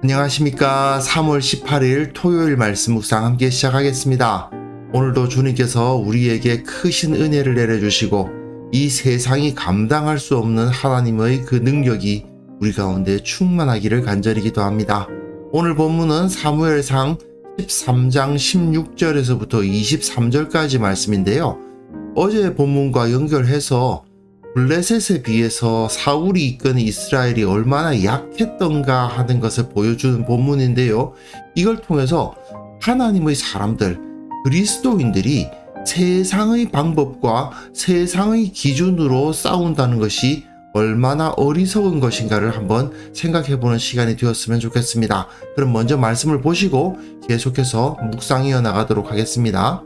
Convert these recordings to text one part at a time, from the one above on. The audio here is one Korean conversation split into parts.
안녕하십니까. 3월 18일 토요일 말씀 묵상 함께 시작하겠습니다. 오늘도 주님께서 우리에게 크신 은혜를 내려주시고 이 세상이 감당할 수 없는 하나님의 그 능력이 우리 가운데 충만하기를 간절히 기도합니다. 오늘 본문은 사무엘상 13장 16절에서부터 23절까지 말씀인데요. 어제 본문과 연결해서 블레셋에 비해서 사울이 이끄는 이스라엘이 얼마나 약했던가 하는 것을 보여주는 본문인데요. 이걸 통해서 하나님의 사람들, 그리스도인들이 세상의 방법과 세상의 기준으로 싸운다는 것이 얼마나 어리석은 것인가를 한번 생각해보는 시간이 되었으면 좋겠습니다. 그럼 먼저 말씀을 보시고 계속해서 묵상 이어나가도록 하겠습니다.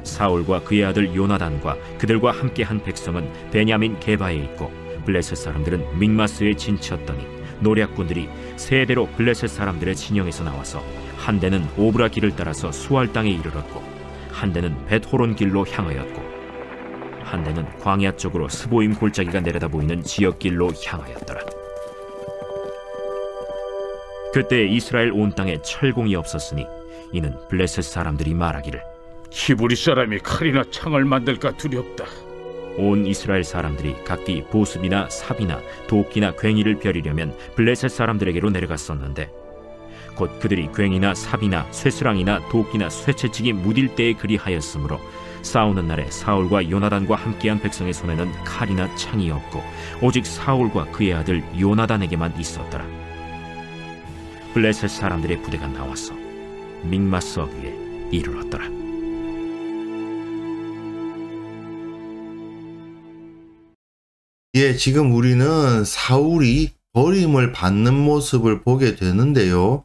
사울과 그의 아들 요나단과 그들과 함께한 백성은 베냐민 게바에 있고 블레셋 사람들은 믹마스에 진쳤더니 노략군들이 세대로 블레셋 사람들의 진영에서 나와서 한 대는 오브라 길을 따라서 수알 땅에 이르렀고 한 대는 벳호론 길로 향하였고 한 대는 광야 쪽으로 스보임 골짜기가 내려다 보이는 지역길로 향하였더라. 그때 이스라엘 온 땅에 철공이 없었으니 이는 블레셋 사람들이 말하기를 히브리 사람이 칼이나 창을 만들까 두렵다. 온 이스라엘 사람들이 각기 보습이나 삽이나 도끼나 괭이를 벼리려면 블레셋 사람들에게로 내려갔었는데 곧 그들이 괭이나 삽이나 쇠스랑이나 도끼나 쇠채찍이 무딜 때에 그리하였으므로 싸우는 날에 사울과 요나단과 함께한 백성의 손에는 칼이나 창이 없고 오직 사울과 그의 아들 요나단에게만 있었더라. 블레셋 사람들의 부대가 나와서 믹마스 어귀에 이르렀더라. 지금 우리는 사울이 버림을 받는 모습을 보게 되는데요.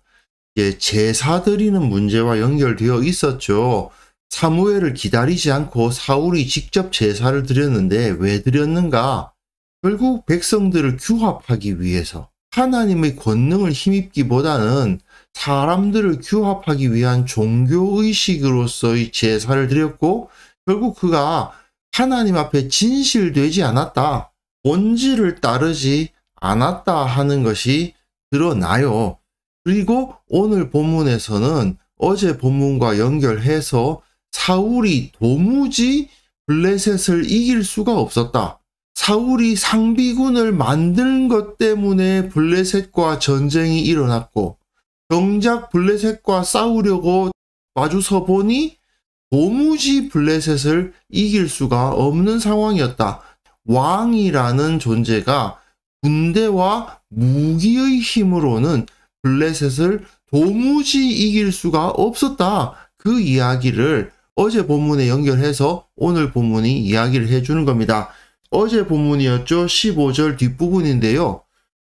제사 드리는 문제와 연결되어 있었죠. 사무엘을 기다리지 않고 사울이 직접 제사를 드렸는데 왜 드렸는가? 결국 백성들을 규합하기 위해서 하나님의 권능을 힘입기보다는 사람들을 규합하기 위한 종교의식으로서의 제사를 드렸고 결국 그가 하나님 앞에 진실되지 않았다. 본질을 따르지 않았다 하는 것이 드러나요. 그리고 오늘 본문에서는 어제 본문과 연결해서 사울이 도무지 블레셋을 이길 수가 없었다. 사울이 상비군을 만든 것 때문에 블레셋과 전쟁이 일어났고 정작 블레셋과 싸우려고 마주서 보니 도무지 블레셋을 이길 수가 없는 상황이었다. 왕이라는 존재가 군대와 무기의 힘으로는 블레셋을 도무지 이길 수가 없었다. 그 이야기를 어제 본문에 연결해서 오늘 본문이 이야기를 해주는 겁니다. 어제 본문이었죠. 15절 뒷부분인데요.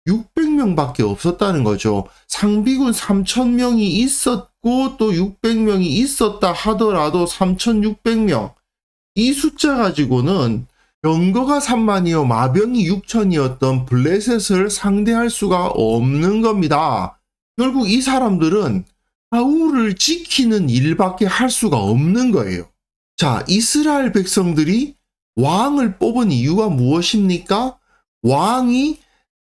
600명밖에 없었다는 거죠. 상비군 3000명이 있었고 또 600명이 있었다 하더라도 3600명. 이 숫자 가지고는 병거가 3만이요 마병이 6천이었던 블레셋을 상대할 수가 없는 겁니다. 결국 이 사람들은 사울을 지키는 일밖에 할 수가 없는 거예요. 자, 이스라엘 백성들이 왕을 뽑은 이유가 무엇입니까? 왕이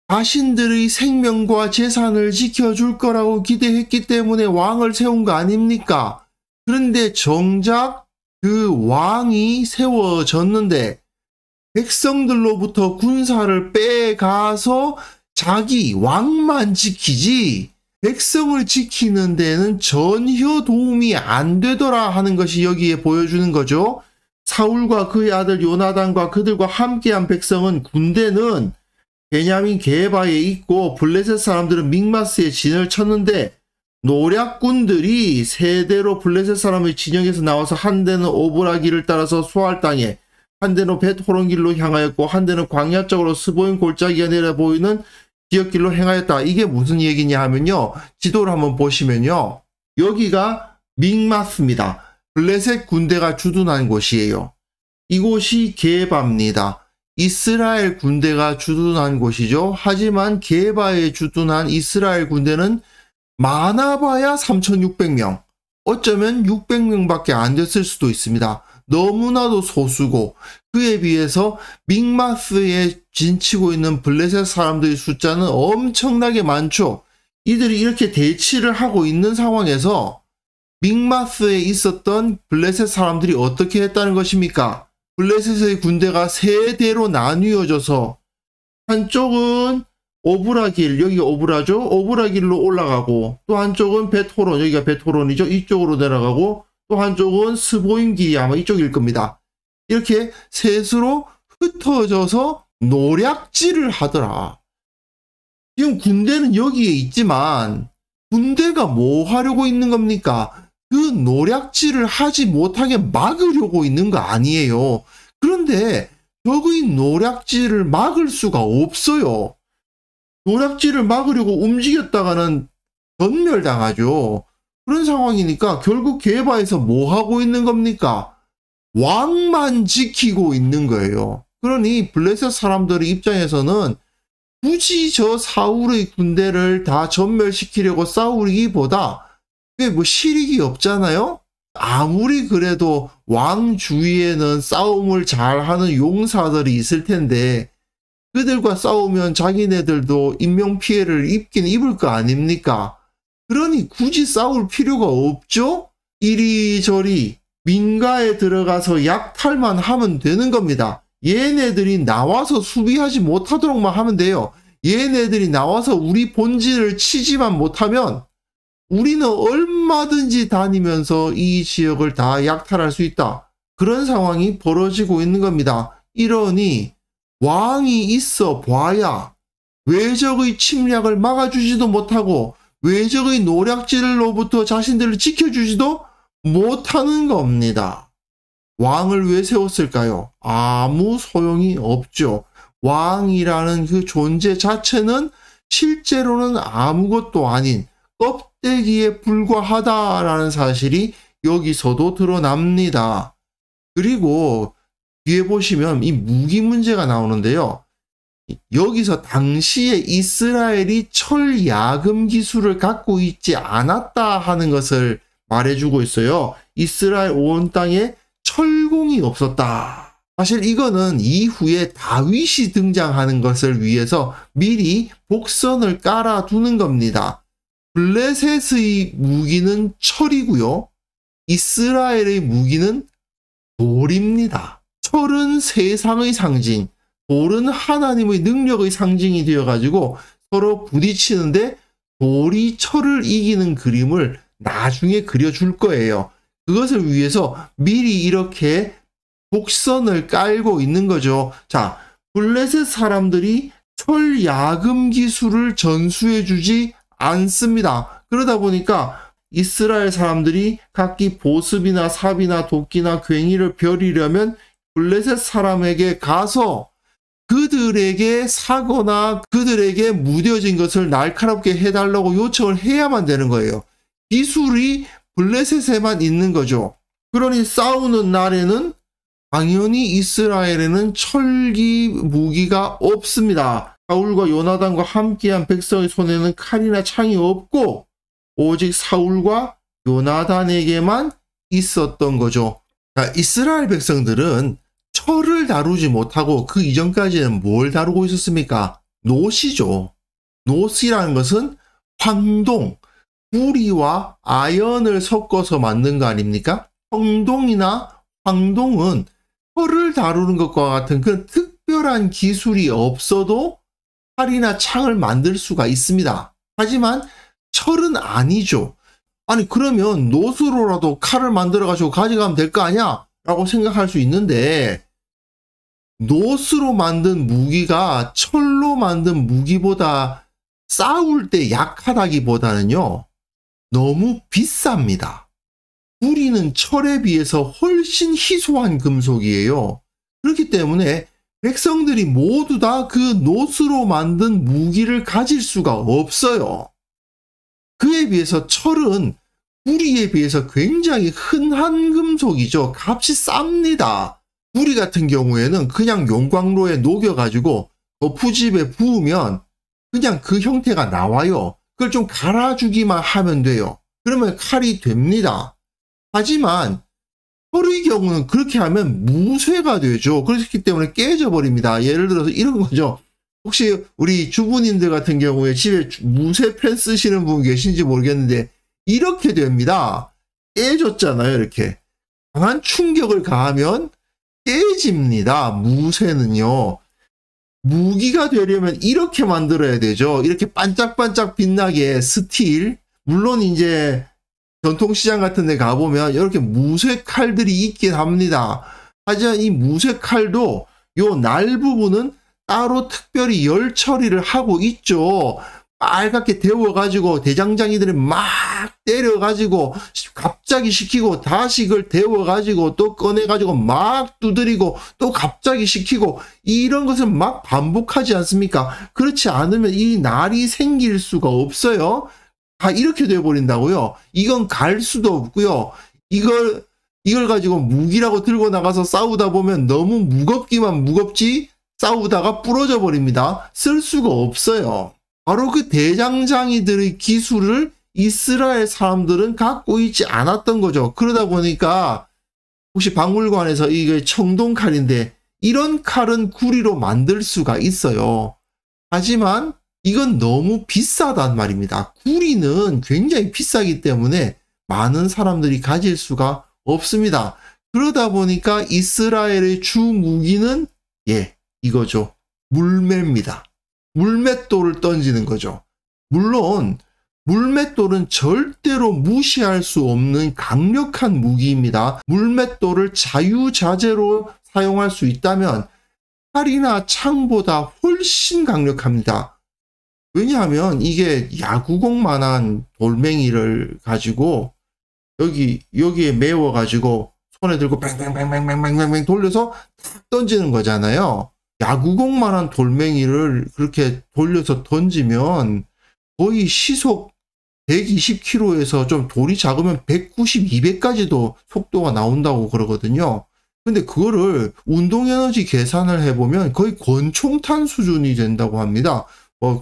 자신들의 생명과 재산을 지켜줄 거라고 기대했기 때문에 왕을 세운 거 아닙니까? 그런데 정작 그 왕이 세워졌는데 백성들로부터 군사를 빼가서 자기 왕만 지키지 백성을 지키는 데는 전혀 도움이 안 되더라 하는 것이 여기에 보여주는 거죠. 사울과 그의 아들 요나단과 그들과 함께한 백성은 군대는 베냐민 게바에 있고 블레셋 사람들은 믹마스에 진을 쳤는데 노략군들이 세대로 블레셋 사람의 진영에서 나와서 한 대는 오브라 길을 따라서 수알 땅에 한 대는 벳호론 길로 향하였고 한 대는 광야 쪽으로 스보임 골짜기가 내려 보이는 지역길로 행하였다. 이게 무슨 얘기냐 하면요. 지도를 한번 보시면요. 여기가 믹마스입니다. 블레셋 군대가 주둔한 곳이에요. 이곳이 게바입니다. 이스라엘 군대가 주둔한 곳이죠. 하지만 게바에 주둔한 이스라엘 군대는 많아봐야 3600명. 어쩌면 600명밖에 안 됐을 수도 있습니다. 너무나도 소수고 그에 비해서 믹마스에 진치고 있는 블레셋 사람들의 숫자는 엄청나게 많죠. 이들이 이렇게 대치를 하고 있는 상황에서 믹마스에 있었던 블레셋 사람들이 어떻게 했다는 것입니까? 블레셋의 군대가 세 대로 나뉘어져서 한쪽은 오브라길, 여기가 오브라죠? 오브라길로 올라가고, 또 한쪽은 베토론, 여기가 베토론이죠? 이쪽으로 내려가고, 또 한쪽은 스보임기, 아마 이쪽일 겁니다. 이렇게 셋으로 흩어져서 노략질을 하더라. 지금 군대는 여기에 있지만 군대가 뭐 하려고 있는 겁니까? 그 노략질을 하지 못하게 막으려고 있는 거 아니에요. 그런데 적의 노략질을 막을 수가 없어요. 노략질을 막으려고 움직였다가는 전멸당하죠. 그런 상황이니까 결국 게바에서 뭐 하고 있는 겁니까? 왕만 지키고 있는 거예요. 그러니 블레셋 사람들의 입장에서는 굳이 저 사울의 군대를 다 전멸시키려고 싸우기보다 그게 뭐 실익이 없잖아요? 아무리 그래도 왕 주위에는 싸움을 잘하는 용사들이 있을 텐데 그들과 싸우면 자기네들도 인명피해를 입긴 입을 거 아닙니까? 그러니 굳이 싸울 필요가 없죠? 이리저리 민가에 들어가서 약탈만 하면 되는 겁니다. 얘네들이 나와서 수비하지 못하도록만 하면 돼요. 얘네들이 나와서 우리 본진을 치지만 못하면 우리는 얼마든지 다니면서 이 지역을 다 약탈할 수 있다. 그런 상황이 벌어지고 있는 겁니다. 이러니 왕이 있어 봐야 외적의 침략을 막아주지도 못하고 외적의 노략질로부터 자신들을 지켜주지도 못하는 겁니다. 왕을 왜 세웠을까요? 아무 소용이 없죠. 왕이라는 그 존재 자체는 실제로는 아무것도 아닌 껍데기에 불과하다라는 사실이 여기서도 드러납니다. 그리고 뒤에 보시면 이 무기 문제가 나오는데요. 여기서 당시에 이스라엘이 철 야금 기술을 갖고 있지 않았다 하는 것을 말해주고 있어요. 이스라엘 온 땅에 철공이 없었다. 사실 이거는 이후에 다윗이 등장하는 것을 위해서 미리 복선을 깔아두는 겁니다. 블레셋의 무기는 철이고요. 이스라엘의 무기는 돌입니다. 철은 세상의 상징, 돌은 하나님의 능력의 상징이 되어가지고 서로 부딪히는데 돌이 철을 이기는 그림을 나중에 그려줄 거예요. 그것을 위해서 미리 이렇게 복선을 깔고 있는 거죠. 자, 블레셋 사람들이 철 야금 기술을 전수해 주지 않습니다. 그러다 보니까 이스라엘 사람들이 각기 보습이나 삽이나 도끼나 괭이를 벼리려면 블레셋 사람에게 가서 그들에게 사거나 그들에게 무뎌진 것을 날카롭게 해달라고 요청을 해야만 되는 거예요. 기술이 블레셋에만 있는 거죠. 그러니 싸우는 날에는 당연히 이스라엘에는 철기 무기가 없습니다. 사울과 요나단과 함께한 백성의 손에는 칼이나 창이 없고 오직 사울과 요나단에게만 있었던 거죠. 자, 이스라엘 백성들은 철을 다루지 못하고 그 이전까지는 뭘 다루고 있었습니까? 놋이죠. 놋이라는 것은 황동, 구리와 아연을 섞어서 만든 거 아닙니까? 청동이나 황동은 철을 다루는 것과 같은 그런 특별한 기술이 없어도 칼이나 창을 만들 수가 있습니다. 하지만 철은 아니죠. 아니 그러면 놋으로라도 칼을 만들어 가지고 가져가면 될 거 아니야? 라고 생각할 수 있는데 놋으로 만든 무기가 철로 만든 무기보다 싸울 때 약하다기보다는요. 너무 비쌉니다. 구리는 철에 비해서 훨씬 희소한 금속이에요. 그렇기 때문에 백성들이 모두 다 그 놋으로 만든 무기를 가질 수가 없어요. 그에 비해서 철은 구리에 비해서 굉장히 흔한 금속이죠. 값이 쌉니다. 구리 같은 경우에는 그냥 용광로에 녹여가지고 거푸집에 부으면 그냥 그 형태가 나와요. 그걸 좀 갈아주기만 하면 돼요. 그러면 칼이 됩니다. 하지만 철의 경우는 그렇게 하면 무쇠가 되죠. 그렇기 때문에 깨져버립니다. 예를 들어서 이런 거죠. 혹시 우리 주부님들 같은 경우에 집에 무쇠팬 쓰시는 분 계신지 모르겠는데 이렇게 됩니다. 깨졌잖아요. 이렇게 강한 충격을 가하면 깨집니다. 무쇠는요. 무기가 되려면 이렇게 만들어야 되죠. 이렇게 반짝반짝 빛나게 스틸. 물론 이제 전통시장 같은 데 가보면 이렇게 무쇠 칼들이 있긴 합니다. 하지만 이 무쇠 칼도 요 날 부분은 따로 특별히 열 처리를 하고 있죠. 빨갛게 데워가지고 대장장이들이 막 때려가지고 갑자기 식히고 다시 그걸 데워가지고 또 꺼내가지고 막 두드리고 또 갑자기 식히고 이런 것을 막 반복하지 않습니까? 그렇지 않으면 이 날이 생길 수가 없어요. 다 이렇게 되어버린다고요. 이건 갈 수도 없고요. 이걸 가지고 무기라고 들고 나가서 싸우다 보면 너무 무겁기만 무겁지 싸우다가 부러져 버립니다. 쓸 수가 없어요. 바로 그 대장장이들의 기술을 이스라엘 사람들은 갖고 있지 않았던 거죠. 그러다 보니까 혹시 박물관에서 이게 청동칼인데 이런 칼은 구리로 만들 수가 있어요. 하지만 이건 너무 비싸단 말입니다. 구리는 굉장히 비싸기 때문에 많은 사람들이 가질 수가 없습니다. 그러다 보니까 이스라엘의 주 무기는 이거죠. 물매입니다. 물맷돌을 던지는 거죠. 물론 물맷돌은 절대로 무시할 수 없는 강력한 무기입니다. 물맷돌을 자유자재로 사용할 수 있다면 칼이나 창보다 훨씬 강력합니다. 왜냐하면 이게 야구공만한 돌멩이를 가지고 여기에 메워가지고 손에 들고 뱅뱅뱅뱅뱅뱅뱅 돌려서 탁 던지는 거잖아요. 야구공만한 돌멩이를 그렇게 돌려서 던지면 거의 시속 120km에서 좀 돌이 작으면 190, 200까지도 속도가 나온다고 그러거든요. 근데 그거를 운동에너지 계산을 해보면 거의 권총탄 수준이 된다고 합니다.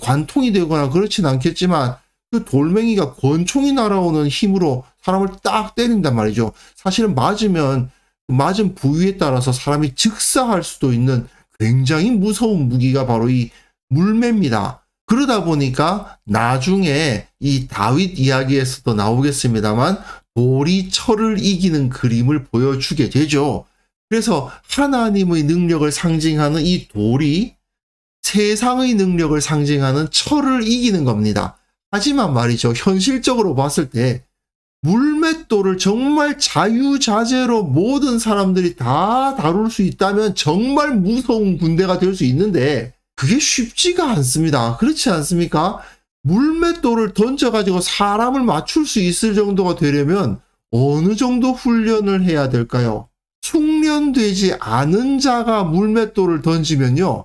관통이 되거나 그렇진 않겠지만 그 돌멩이가 권총이 날아오는 힘으로 사람을 딱 때린단 말이죠. 사실은 맞은 부위에 따라서 사람이 즉사할 수도 있는 굉장히 무서운 무기가 바로 이 물매입니다. 그러다 보니까 나중에 이 다윗 이야기에서도 나오겠습니다만 돌이 철을 이기는 그림을 보여주게 되죠. 그래서 하나님의 능력을 상징하는 이 돌이 세상의 능력을 상징하는 철을 이기는 겁니다. 하지만 말이죠. 현실적으로 봤을 때 물맷돌을 정말 자유자재로 모든 사람들이 다 다룰 수 있다면 정말 무서운 군대가 될 수 있는데 그게 쉽지가 않습니다. 그렇지 않습니까? 물맷돌을 던져가지고 사람을 맞출 수 있을 정도가 되려면 어느 정도 훈련을 해야 될까요? 숙련되지 않은 자가 물맷돌을 던지면요.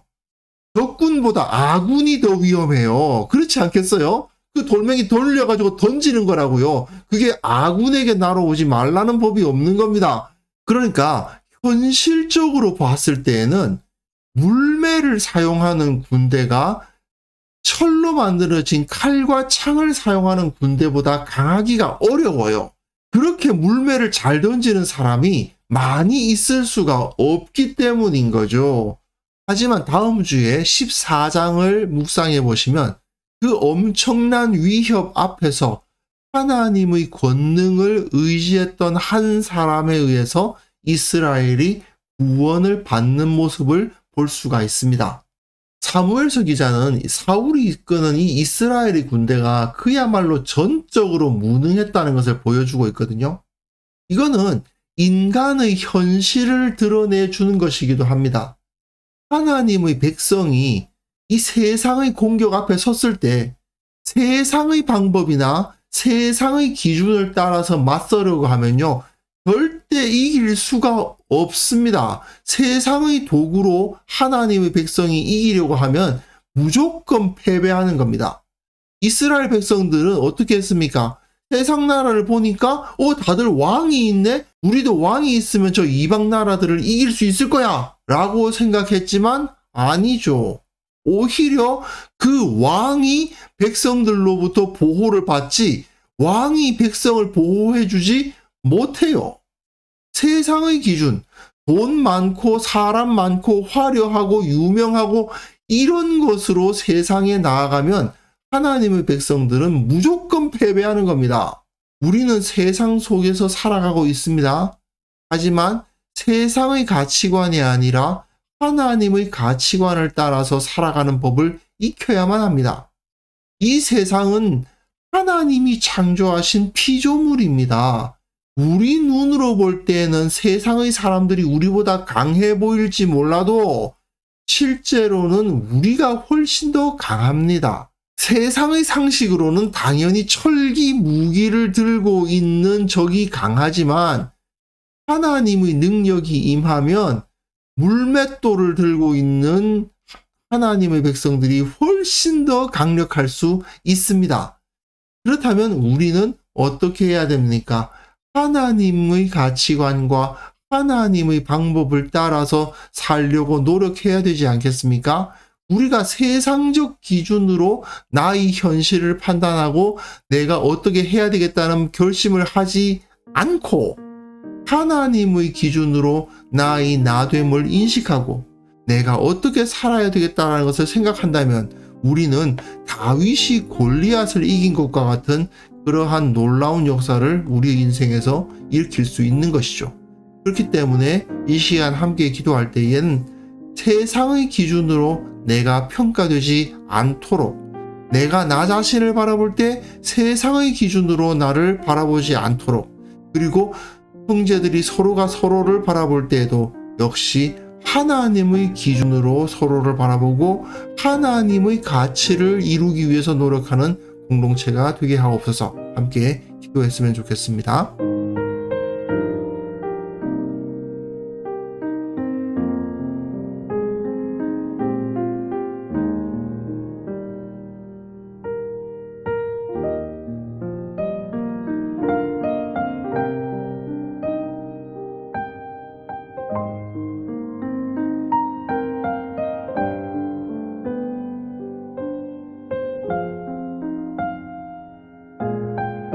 적군보다 아군이 더 위험해요. 그렇지 않겠어요? 그 돌멩이 돌려가지고 던지는 거라고요. 그게 아군에게 날아오지 말라는 법이 없는 겁니다. 그러니까 현실적으로 봤을 때에는 물매를 사용하는 군대가 철로 만들어진 칼과 창을 사용하는 군대보다 강하기가 어려워요. 그렇게 물매를 잘 던지는 사람이 많이 있을 수가 없기 때문인 거죠. 하지만 다음 주에 14장을 묵상해 보시면 그 엄청난 위협 앞에서 하나님의 권능을 의지했던 한 사람에 의해서 이스라엘이 구원을 받는 모습을 볼 수가 있습니다. 사무엘서 기자는 사울이 이끄는 이 이스라엘의 군대가 그야말로 전적으로 무능했다는 것을 보여주고 있거든요. 이거는 인간의 현실을 드러내주는 것이기도 합니다. 하나님의 백성이 이 세상의 공격 앞에 섰을 때 세상의 방법이나 세상의 기준을 따라서 맞서려고 하면요. 절대 이길 수가 없습니다. 세상의 도구로 하나님의 백성이 이기려고 하면 무조건 패배하는 겁니다. 이스라엘 백성들은 어떻게 했습니까? 세상 나라를 보니까 다들 왕이 있네? 우리도 왕이 있으면 저 이방 나라들을 이길 수 있을 거야! 라고 생각했지만 아니죠. 오히려 그 왕이 백성들로부터 보호를 받지 왕이 백성을 보호해주지 못해요. 세상의 기준, 돈 많고 사람 많고 화려하고 유명하고 이런 것으로 세상에 나아가면 하나님의 백성들은 무조건 패배하는 겁니다. 우리는 세상 속에서 살아가고 있습니다. 하지만 세상의 가치관이 아니라 하나님의 가치관을 따라서 살아가는 법을 익혀야만 합니다. 이 세상은 하나님이 창조하신 피조물입니다. 우리 눈으로 볼 때에는 세상의 사람들이 우리보다 강해 보일지 몰라도 실제로는 우리가 훨씬 더 강합니다. 세상의 상식으로는 당연히 철기 무기를 들고 있는 적이 강하지만 하나님의 능력이 임하면 물맷돌을 들고 있는 하나님의 백성들이 훨씬 더 강력할 수 있습니다. 그렇다면 우리는 어떻게 해야 됩니까? 하나님의 가치관과 하나님의 방법을 따라서 살려고 노력해야 되지 않겠습니까? 우리가 세상적 기준으로 나의 현실을 판단하고 내가 어떻게 해야 되겠다는 결심을 하지 않고 하나님의 기준으로 나의 나됨을 인식하고 내가 어떻게 살아야 되겠다는 것을 생각한다면 우리는 다윗이 골리앗을 이긴 것과 같은 그러한 놀라운 역사를 우리의 인생에서 일으킬 수 있는 것이죠. 그렇기 때문에 이 시간 함께 기도할 때에는 세상의 기준으로 내가 평가되지 않도록 내가 나 자신을 바라볼 때 세상의 기준으로 나를 바라보지 않도록 그리고 형제들이 서로가 서로를 바라볼 때에도 역시 하나님의 기준으로 서로를 바라보고 하나님의 가치를 이루기 위해서 노력하는 공동체가 되게 하옵소서. 함께 기도했으면 좋겠습니다.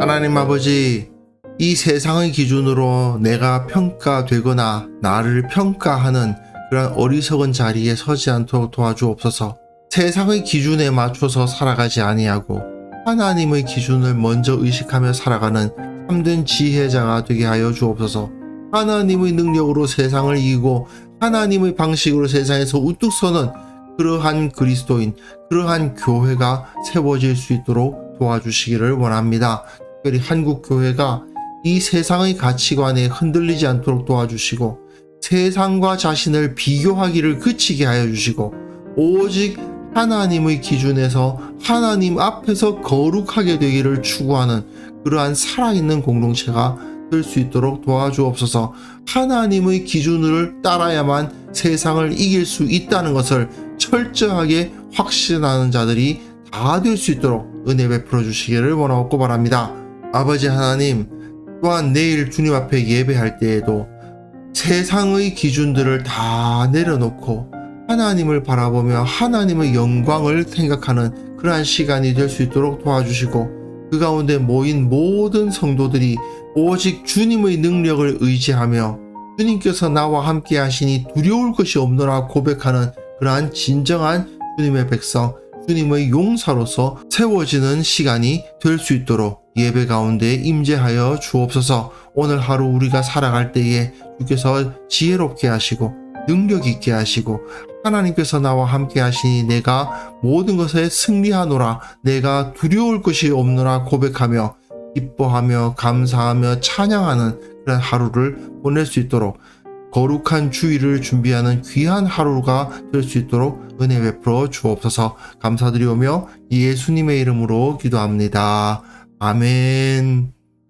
하나님 아버지, 이 세상의 기준으로 내가 평가되거나 나를 평가하는 그런 어리석은 자리에 서지 않도록 도와주옵소서. 세상의 기준에 맞춰서 살아가지 아니하고 하나님의 기준을 먼저 의식하며 살아가는 참된 지혜자가 되게 하여 주옵소서. 하나님의 능력으로 세상을 이기고 하나님의 방식으로 세상에서 우뚝 서는 그러한 그리스도인, 그러한 교회가 세워질 수 있도록 도와주시기를 원합니다. 특별히 한국교회가 이 세상의 가치관에 흔들리지 않도록 도와주시고 세상과 자신을 비교하기를 그치게 하여 주시고 오직 하나님의 기준에서 하나님 앞에서 거룩하게 되기를 추구하는 그러한 살아있는 공동체가 될 수 있도록 도와주옵소서. 하나님의 기준을 따라야만 세상을 이길 수 있다는 것을 철저하게 확신하는 자들이 다 될 수 있도록 은혜 베풀어 주시기를 원하고 바랍니다. 아버지 하나님, 또한 내일 주님 앞에 예배할 때에도 세상의 기준들을 다 내려놓고 하나님을 바라보며 하나님의 영광을 생각하는 그러한 시간이 될 수 있도록 도와주시고 그 가운데 모인 모든 성도들이 오직 주님의 능력을 의지하며 주님께서 나와 함께 하시니 두려울 것이 없노라 고백하는 그러한 진정한 주님의 백성, 주님의 용사로서 세워지는 시간이 될 수 있도록 예배 가운데 임재하여 주옵소서. 오늘 하루 우리가 살아갈 때에 주께서 지혜롭게 하시고 능력 있게 하시고 하나님께서 나와 함께 하시니 내가 모든 것에 승리하노라, 내가 두려울 것이 없노라 고백하며 기뻐하며 감사하며 찬양하는 그런 하루를 보낼 수 있도록 거룩한 주일을 준비하는 귀한 하루가 될 수 있도록 은혜 베풀어 주옵소서. 감사드리오며 예수님의 이름으로 기도합니다. 아멘.